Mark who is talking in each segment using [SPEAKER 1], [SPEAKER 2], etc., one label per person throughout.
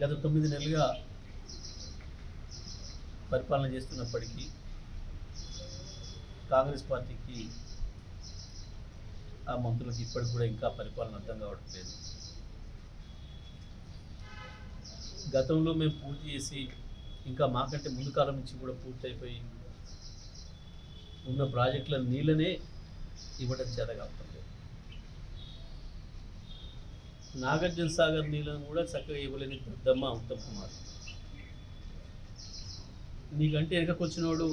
[SPEAKER 1] గత 9 నెలలుగా పరిపాలన చేస్తున్నప్పటికీ కాంగ్రెస్ పార్టీకి ఆ మంత్రులకు ఇప్పటికి కూడా ఇంకా పరిపాలన అర్థం కావట్లేదు. గతంలో మేము పూర్తి చేసి ఇంకా మాకంటే ముందు కాలం నుంచి కూడా పూర్తయిపోయి ఉన్న ప్రాజెక్టుల నీళ్ళనే ఇవ్వడం చేతకావట్లేదు. నాగార్జున సాగర్ నీళ్ళను కూడా చక్కగా ఇవ్వలేని దద్దమ్మ ఉత్తమ్ కుమార్. నీకంటే వెనకొచ్చినోడు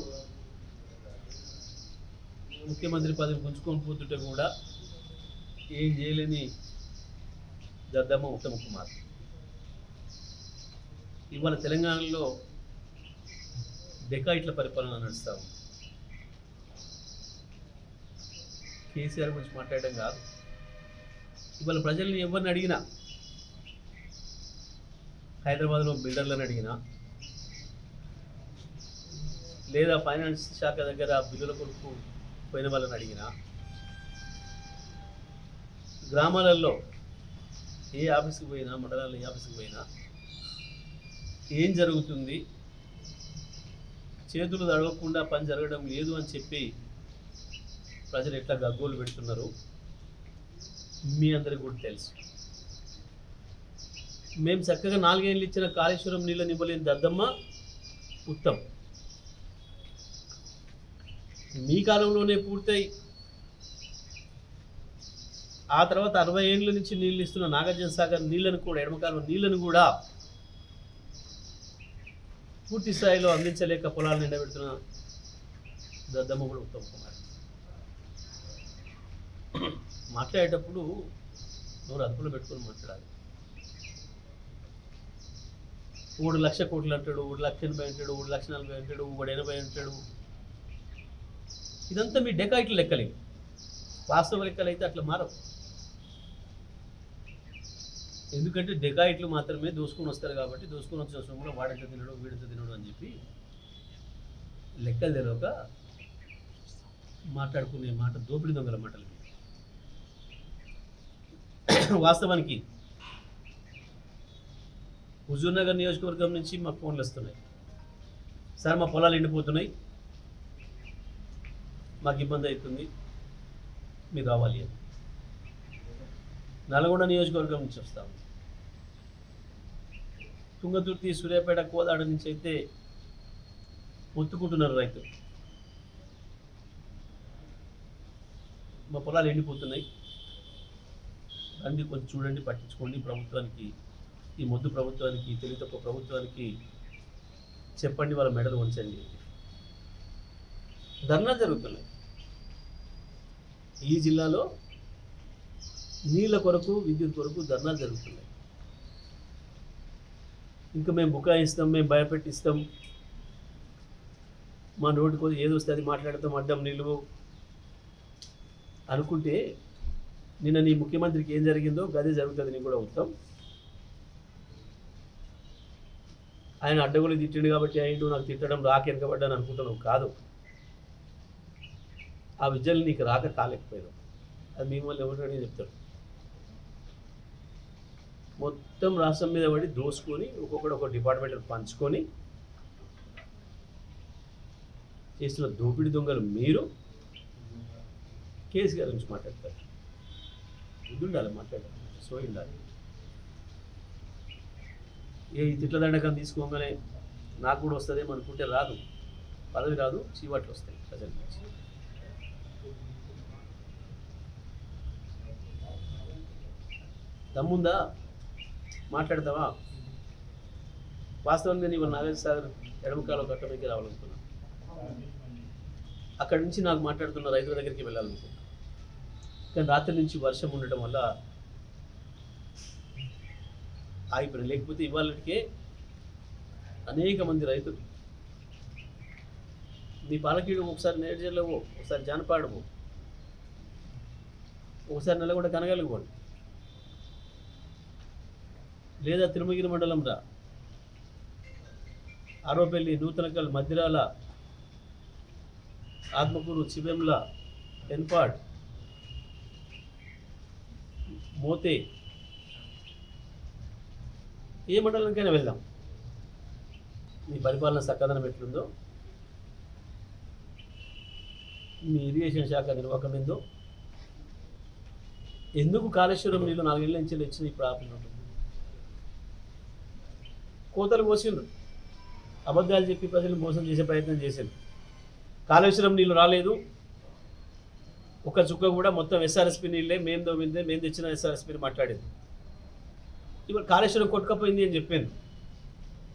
[SPEAKER 1] ముఖ్యమంత్రి పదవి గుంజుకొని పోతుంటే కూడా ఏం చేయలేని దద్దమ్మ ఉత్తమ్ కుమార్. ఇవాళ తెలంగాణలో డెకాయిట్ల పరిపాలన నడుస్తూ ఉంది. కేసీఆర్ గురించి మాట్లాడడం కాదు, ఇవాళ ప్రజల్ని ఎవరిని అడిగినా, హైదరాబాద్లో బిల్డర్లను అడిగినా, లేదా ఫైనాన్స్ శాఖ దగ్గర బిల్లుల కొరకు పోయిన వాళ్ళని అడిగినా, గ్రామాలలో ఏ ఆఫీస్కి పోయినా, మండలాల్లో ఏ ఆఫీస్కి పోయినా ఏం జరుగుతుంది, చేతులు తడవకుండా పని జరగడం లేదు అని చెప్పి ప్రజలు ఎట్లా గగ్గోలు పెడుతున్నారు మీ అందరికీ కూడా తెలుసు. మేము చక్కగా 4 ఏళ్ళు ఇచ్చిన కాళేశ్వరం నీళ్ళని ఇవ్వలేని దద్దమ్మ ఉత్తమ్. మీ కాలంలోనే పూర్తయి ఆ తర్వాత 60 ఏళ్ళ నుంచి నీళ్ళు ఇస్తున్న నాగార్జున సాగర్ నీళ్ళను కూడా, ఎడమకాలం నీళ్ళను కూడా పూర్తి స్థాయిలో అందించలేక పొలాలను ఎండబెడుతున్న దద్దమ్మ కూడా ఉత్తమ్ కుమార్. మాట్లాడేటప్పుడు నోరు అదుపులో పెట్టుకొని మాట్లాడాలి. 3 లక్షల కోట్లు అంటాడు, 1,80,000 అంటాడు, 1,40,000 అంటాడు, 180 అంటాడు. ఇదంతా మీ డెకాయిట్లు లెక్కలే. వాస్తవ లెక్కలు అయితే అట్లా మారవు. ఎందుకంటే డెకాయిట్లు మాత్రమే దోసుకొని వస్తారు కాబట్టి, దోసుకొని వచ్చిన సొమ్ములో వాడంత తినడు, వీడంత తినడు అని చెప్పి లెక్కలు తెలియక మాట్లాడుకునే మాట దోపిడీ దొంగల మాటలు. వాస్తవానికి హుజూర్నగర్ నియోజకవర్గం నుంచి మాకు ఫోన్లు వస్తున్నాయి, సార్ మా పొలాలు ఎండిపోతున్నాయి, మాకు ఇబ్బంది అవుతుంది, మీరు రావాలి అని. నల్గొండ నియోజకవర్గం నుంచి వస్తాము. తుంగతుర్తి, సూర్యాపేట, కోదాడ నుంచి అయితే మొత్తుకుంటున్నారు రైతులు, మా పొలాలు ఎండిపోతున్నాయి, రండి కొంచెం చూడండి, పట్టించుకోండి, ప్రభుత్వానికి, ఈ మొద్దు ప్రభుత్వానికి, తెలివి తక్కువ ప్రభుత్వానికి చెప్పండి, వాళ్ళ మెడలు ఉంచండి. ధర్నాలు జరుగుతున్నాయి. ఈ జిల్లాలో నీళ్ళ కొరకు, విద్యుత్ కొరకు ధర్నాలు జరుగుతున్నాయి. ఇంకా మేము బుకాయిస్తాం, మేము భయపెట్టిస్తాం, మా నోటికి ఏది వస్తే అది మాట్లాడతాం, అడ్డం నిలువు అనుకుంటే నిన్న నీ ముఖ్యమంత్రికి ఏం జరిగిందో గదే జరుగుతుంది నీకు కూడా ఉత్తమ్. ఆయన అడ్డగోలు తిట్టిండు కాబట్టి అయిండు, నాకు తిట్టడం రాక వెనకబడ్డాను అనుకుంటున్నావు కాదు. ఆ విద్యలు నీకు రాక కాలేకపోయావు. అది మిమ్మల్ని ఎవరిని చెప్తాడు. మొత్తం రాష్ట్రం మీద పడి దోసుకొని ఒక్కొక్కడు ఒక డిపార్ట్మెంట్ పంచుకొని చేసిన దోపిడీ దొంగలు మీరు. కేసీఆర్ గురించి మాట్లాడతారు, ఇది ఉండాలి, మాట్లాడాలి, సో ఉండాలి. ఏ తిట్ల దండకం తీసుకోగానే నాకు కూడా వస్తుందేమో అనుకుంటే రాదు, పదవి రాదు, చీవాట్లు వస్తాయి ప్రజల నుంచి. దమ్ముందా మాట్లాడతావా? వాస్తవంగా నీ నాగార్జున సాగర్ ఎడమకాలం కట్టడానికి రావాలనుకున్నా, అక్కడి నుంచి నాకు మాట్లాడుతున్న రైతుల దగ్గరికి వెళ్ళాలనుకున్నా, కానీ రాత్రి నుంచి వర్షం ఉండటం వల్ల ఆగిపోయింది. లేకపోతే ఇవాళకే అనేక మంది రైతులు మీ పాలకీడు ఒకసారి నేర్జర్లవో, ఒకసారి జానపాడవో, ఒకసారి నల్లగొండ కనగలుగుకోండి, లేదా తిరుమగిరి మండలం రా, ఆరోపల్లి, నూతనకల్, మద్దిరాల, ఆత్మకూరు, చివెంల, ఎన్పాడ్, మోతే, ఏ మండలానికైనా వెళ్దాం, మీ పరిపాలన చక్కదనం ఎట్లుందో, మీ ఇరిగేషన్ శాఖ నిర్వాహకం ఏందో, ఎందుకు కాళేశ్వరం నీళ్ళు 4 ఏళ్ళ నుంచి వచ్చిన ఇప్పుడు ఆపిన ఉంటుంది. కోతలు కోసిండ్రు, అబద్ధాలు చెప్పి ప్రజలు మోసం చేసే ప్రయత్నం చేశారు. కాళేశ్వరం నీళ్ళు రాలేదు, ఒక చుక్క కూడా, మొత్తం ఎస్ఆర్ఎస్పి నీళ్ళే మేము దోమిందే, మేము తెచ్చిన ఎస్ఆర్ఎస్పిని మాట్లాడేది. ఇప్పుడు కాళేశ్వరం కొట్టుకపోయింది అని చెప్పాను.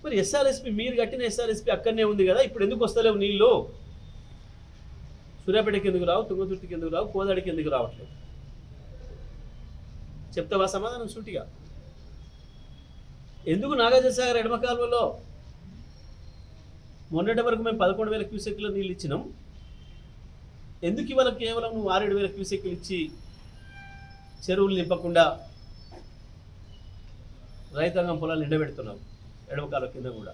[SPEAKER 1] మరి ఎస్ఆర్ఎస్పి మీరు కట్టిన ఎస్ఆర్ఎస్పి అక్కడనే ఉంది కదా, ఇప్పుడు ఎందుకు వస్తలేవు నీళ్ళు? సూర్యాపేటకి ఎందుకు రావు, తుంగతుర్తికి ఎందుకు రావు, కోదాడికి ఎందుకు రావట్లేదు? చెప్తావా సమాధానం సూటిగా? ఎందుకు నాగార్జునసాగర్ ఎడమ కాలువలో మొన్నటి వరకు మేము 11,000 క్యూసెక్ల నీళ్ళు ఇచ్చినాం, ఎందుకు ఇవాళ కేవలం నువ్వు 6,000 క్యూసెక్లు ఇచ్చి చెరువులు నింపకుండా రైతాంగం పొలాలు నిండబెడుతున్నావు? ఎడమ కాలువ కింద కూడా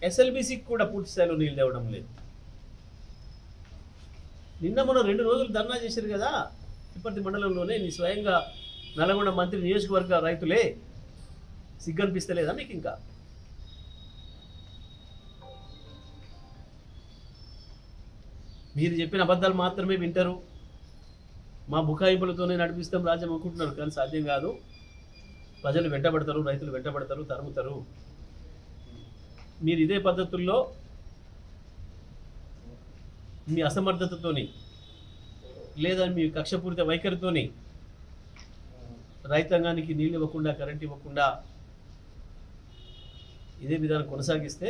[SPEAKER 1] ఎస్ఎల్బీసీకి కూడా పూర్తి స్థాయిలో నీళ్ళు తేవడం లేదు. నిన్న మనం 2 రోజులు ధర్నా చేశారు కదా తిప్పర్తి మండలంలోనే, నీ స్వయంగా నల్గొండ మంత్రి నియోజకవర్గ రైతులే. సిగ్గనిపిస్తలేదా మీకు? ఇంకా మీరు చెప్పిన అబద్ధాలు మాత్రమే వింటారు, మా బుకాయింపులతోనే నడిపిస్తాం రాజ్యం అనుకుంటున్నారు, కానీ సాధ్యం కాదు. ప్రజలు వెంటబడతారు, రైతులు వెంటబడతారు, తరుముతారు. మీరు ఇదే పద్ధతుల్లో మీ అసమర్థతతోని లేదా మీ కక్షపూరిత వైఖరితోని రైతాంగానికి నీళ్ళు ఇవ్వకుండా, కరెంట్ ఇవ్వకుండా ఇదే విధానం కొనసాగిస్తే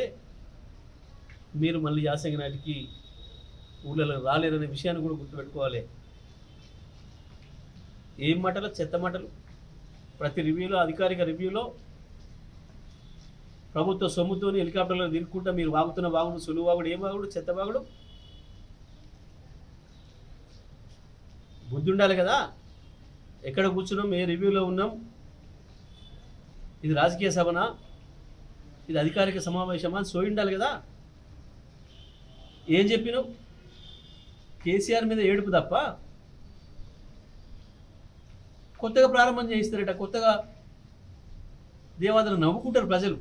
[SPEAKER 1] మీరు మళ్ళీ యాసంగి నాటికి ఊళ్ళలో రాలేరనే విషయాన్ని కూడా గుర్తుపెట్టుకోవాలి. ఏం మాటలు, చెత్త మాటలు. ప్రతి రివ్యూలో, అధికారిక రివ్యూలో ప్రభుత్వ సొమ్ముతోని హెలికాప్టర్లో తిరుగుకుంటా మీరు వాగుతున్న వాగుడు, సులువు వాగుడు, ఏం వాగుడు, చెత్త వాగుడు. బుద్ధి ఉండాలి కదా. ఎక్కడ కూర్చున్నాం, ఏ రివ్యూలో ఉన్నాం, ఇది రాజకీయ సభనా, ఇది అధికారిక సమావేశమా అని సోయి ఉండాలి కదా. ఏం చెప్పినావు? కేసీఆర్ మీద ఏడుపు తప్ప కొత్తగా ప్రారంభం చేయిస్తారట, కొత్తగా దేవాదులు నవ్వుకుంటారు ప్రజలు.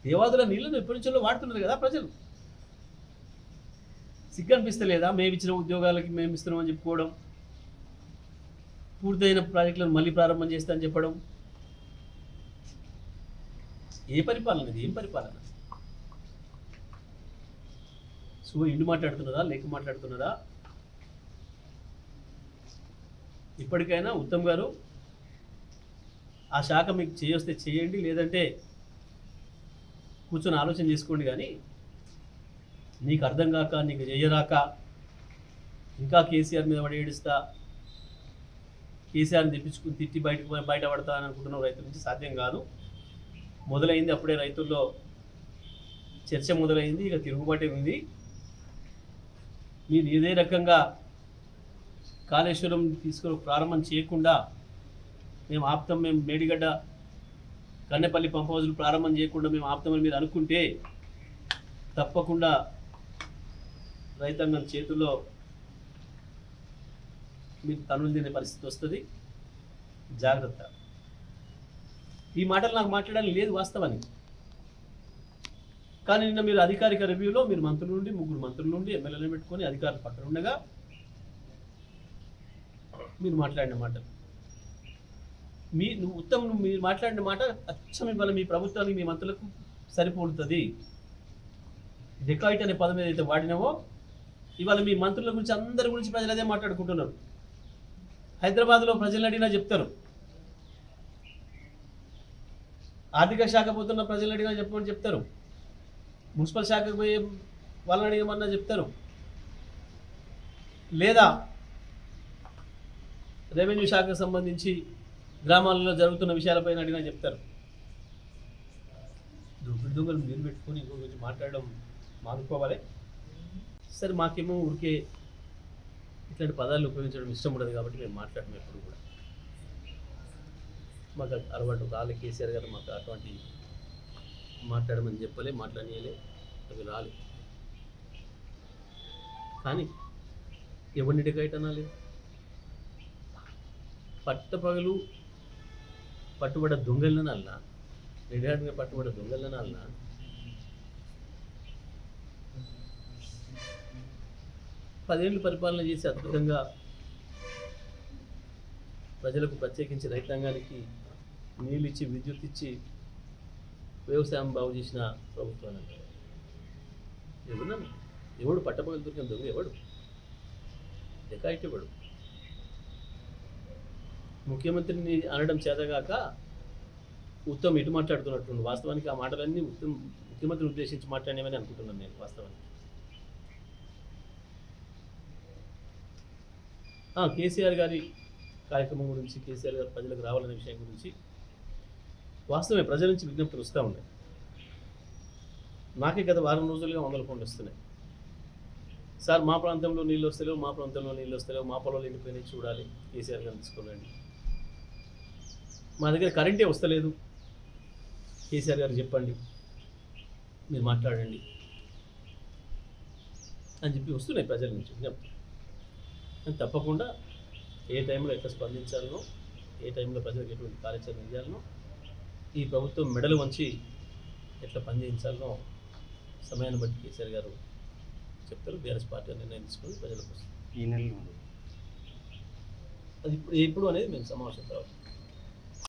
[SPEAKER 1] దేవాదుల నీళ్ళను ఎప్పటి నుంచో వాడుతున్నారు కదా ప్రజలు. సిగ్గనిపిస్తలేదా? మేము ఇచ్చిన ఉద్యోగాలకి మేము ఇస్తున్నామని చెప్పుకోవడం, పూర్తయిన ప్రాజెక్టులను మళ్ళీ ప్రారంభం చేస్తామని చెప్పడం. ఏ పరిపాలన ఇది? ఏం పరిపాలన? సో ఇండు మాట్లాడుతున్నారా, లేక మాట్లాడుతున్నారా? ఇప్పటికైనా ఉత్తమ్ గారు ఆ శాఖ మీకు చేయొస్తే చేయండి, లేదంటే కూర్చొని ఆలోచన చేసుకోండి. కానీ నీకు అర్థం కాక, నీకు చేయరాక ఇంకా కేసీఆర్ మీద పడి ఏడుస్తా, కేసీఆర్ని తెప్పించుకుని తిట్టి బయటపడతా అని అనుకుంటున్న రైతుల నుంచి సాధ్యం కాదు. మొదలైంది అప్పుడే, రైతుల్లో చర్చ మొదలైంది, ఇక తిరుగుబాటే ఉంది. మీరు ఇదే రకంగా కాళేశ్వరం తీసుకుని ప్రారంభం చేయకుండా మేము ఆప్తాం, మేము మేడిగడ్డ కన్నెపల్లి పంప్ హౌజులు ప్రారంభం చేయకుండా మేము ఆప్తామని మీరు అనుకుంటే తప్పకుండా రైతాంగం చేతుల్లో మీకు తనులు తినే పరిస్థితి వస్తుంది. జాగ్రత్త. ఈ మాటలు నాకు మాట్లాడాలని లేదు వాస్తవానికి, కానీ నిన్న మీరు అధికారిక రివ్యూలో మీరు మంత్రుల నుండి, 3 మంత్రుల నుండి ఎమ్మెల్యేలను పెట్టుకొని అధికారులు పక్కన ఉండగా మీరు మాట్లాడిన మాటలు, మీరు మాట్లాడిన మాట అచ్చం ఇవాళ మీ ప్రభుత్వానికి, మీ మంత్రులకు సరిపోతుంది. డెకాయిట్ అనే పదం ఏదైతే వాడినావో ఇవాళ మీ మంత్రుల గురించి, అందరి గురించి ప్రజలు అదే మాట్లాడుకుంటున్నారు. హైదరాబాద్లో ప్రజలను అడిగినా చెప్తారు, ఆర్థిక శాఖ పోతున్న ప్రజలను అడిగినా చెప్పమని చెప్తారు, మున్సిపల్ శాఖకు పోయే వాళ్ళని అడిగమన్నా చెప్తారు, లేదా రెవెన్యూ శాఖకు సంబంధించి గ్రామాలలో జరుగుతున్న విషయాలపైన అడిగినా చెప్తారు. దొంగలు మీరు పెట్టుకొని ఇంకో గురించి మాట్లాడడం మానుకోవాలి. సరే, మాకేమో ఊరికే ఇట్లాంటి పదాలు ఉపయోగించడం ఇష్టం ఉండదు కాబట్టి మేము మాట్లాడము ఎప్పుడు కూడా. మాకు అలవాటు కాలే, కేసీఆర్ గారు మాకు అటువంటి మాట్లాడమని చెప్పలే, మాట్లాడలే, అవి రాలే. కానీ ఎవరిని డెకాయిట్ అనాలి? పట్టపగలు పట్టుబడ్డ దొంగలను అన్నా, రెడ్ హ్యాండ్గా పట్టుబడ్డ దొంగలను అన్నా, పదేళ్ళు పరిపాలన చేసి అద్భుతంగా ప్రజలకు ప్రత్యేకించి రైతాంగానికి నీళ్ళు ఇచ్చి విద్యుత్ ఇచ్చి వ్యవసాయం బాగు చేసిన ప్రభుత్వాన్ని ఎవరున్నా ఎవడు పట్టపగలు దొరికిన దొంగ ఎవడు ఎకాయిట్ ఎవడు ముఖ్యమంత్రిని అనడం చేతగాక ఉత్తమ్ ఇటు మాట్లాడుతున్నట్టు వాస్తవానికి ఆ మాటలన్నీ ముఖ్యమంత్రిని ఉద్దేశించి మాట్లాడేమని అనుకుంటున్నాను నేను వాస్తవానికి. కేసీఆర్ గారి కార్యక్రమం గురించి, కేసీఆర్ గారు ప్రజలకు రావాలనే విషయం గురించి వాస్తవమే ప్రజల నుంచి విజ్ఞప్తులు వస్తూ ఉన్నాయి. నాకే గత వారం రోజులుగా 100 ఫోన్లు వస్తున్నాయి. సార్ మా ప్రాంతంలో నీళ్ళు వస్తలేవు, మా ప్రాంతంలో నీళ్ళు వస్తలేవు, మా పొలాలు ఎండిపోయినాయి చూడాలి, కేసీఆర్ గారిని తీసుకోనండి, మా దగ్గర కరెంటే వస్తలేదు, కేసీఆర్ గారికి చెప్పండి, మీరు మాట్లాడండి అని చెప్పి వస్తున్నాయి ప్రజల నుంచి విజ్ఞప్తులు. తప్పకుండా ఏ టైంలో ఎట్లా స్పందించాలనో, ఏ టైంలో ప్రజలకు ఎటువంటి కార్యాచరణ చేయాలనో, ఈ ప్రభుత్వం మెడలు వంచి ఎట్లా పనిచేయించాలనో సమయాన్ని బట్టి కేసీఆర్ గారు చెప్తారు. బీఆర్ఎస్ పార్టీ నిర్ణయం తీసుకొని ప్రజలకు వస్తుంది.
[SPEAKER 2] ఈ నెలలో
[SPEAKER 1] అది ఇప్పుడు అనేది మేము సమావేశం తర్వాత